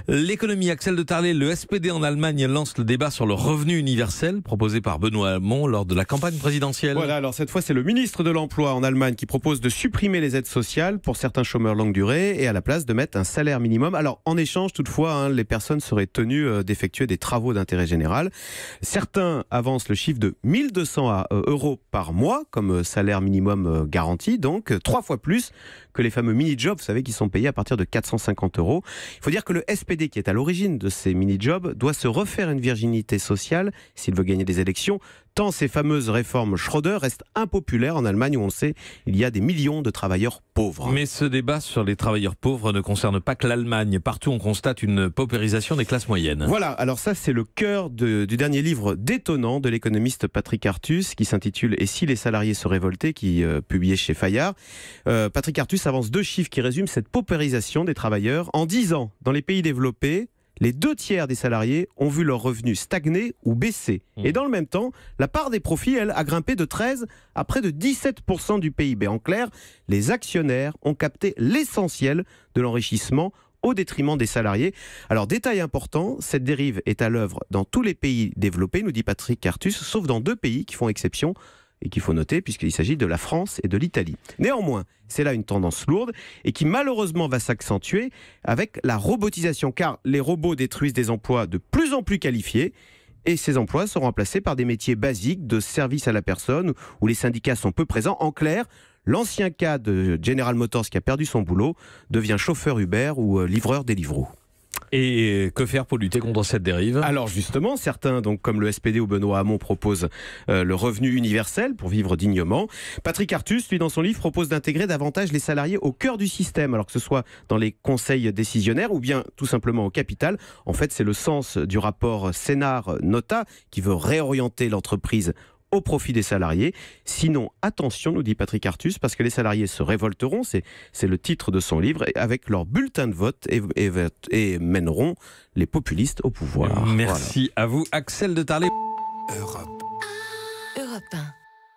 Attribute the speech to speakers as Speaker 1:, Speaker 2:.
Speaker 1: L'économie, Axel de Tarlet, le SPD en Allemagne lance le débat sur le revenu universel proposé par Benoît Hamon lors de la campagne présidentielle.
Speaker 2: Voilà, alors cette fois c'est le ministre de l'Emploi en Allemagne qui propose de supprimer les aides sociales pour certains chômeurs longue durée et à la place de mettre un salaire minimum. Alors en échange toutefois, les personnes seraient tenues d'effectuer des travaux d'intérêt général. Certains avancent le chiffre de 1200 euros par mois comme salaire minimum garanti, donc 3 fois plus que les fameux mini-jobs, vous savez, qui sont payés à partir de 450 euros. Il faut dire que le SPD, qui est à l'origine de ces mini-jobs, doit se refaire une virginité sociale s'il veut gagner des élections, tant ces fameuses réformes Schröder restent impopulaires en Allemagne où on le sait, il y a des millions de travailleurs pauvres.
Speaker 1: Mais ce débat sur les travailleurs pauvres ne concerne pas que l'Allemagne. Partout, on constate une paupérisation des classes moyennes.
Speaker 2: Voilà, alors ça c'est le cœur du dernier livre détonnant de l'économiste Patrick Artus qui s'intitule « Et si les salariés se révoltaient » qui est publié chez Fayard. Patrick Artus avance 2 chiffres qui résument cette paupérisation des travailleurs. En 10 ans, dans les pays développés, les 2/3 des salariés ont vu leurs revenus stagner ou baisser. Et dans le même temps, la part des profits, elle, a grimpé de 13 à près de 17% du PIB. En clair, les actionnaires ont capté l'essentiel de l'enrichissement au détriment des salariés. Alors, détail important, cette dérive est à l'œuvre dans tous les pays développés, nous dit Patrick Artus, sauf dans 2 pays qui font exception et qu'il faut noter puisqu'il s'agit de la France et de l'Italie. Néanmoins, c'est là une tendance lourde et qui malheureusement va s'accentuer avec la robotisation, car les robots détruisent des emplois de plus en plus qualifiés et ces emplois sont remplacés par des métiers basiques de service à la personne où les syndicats sont peu présents. En clair, l'ancien cas de General Motors qui a perdu son boulot devient chauffeur Uber ou livreur Deliveroo.
Speaker 1: Et que faire pour lutter contre cette dérive ?
Speaker 2: Alors justement, certains, donc comme le SPD ou Benoît Hamon, proposent le revenu universel pour vivre dignement. Patrick Artus, lui, dans son livre, propose d'intégrer davantage les salariés au cœur du système, alors que ce soit dans les conseils décisionnaires ou bien tout simplement au capital. En fait, c'est le sens du rapport Sénart-Nota qui veut réorienter l'entreprise au profit des salariés. Sinon, attention, nous dit Patrick Artus, parce que les salariés se révolteront, c'est le titre de son livre, avec leur bulletin de vote et mèneront les populistes au pouvoir.
Speaker 1: Merci à vous, Axel de Tarlet.
Speaker 3: Europe 1.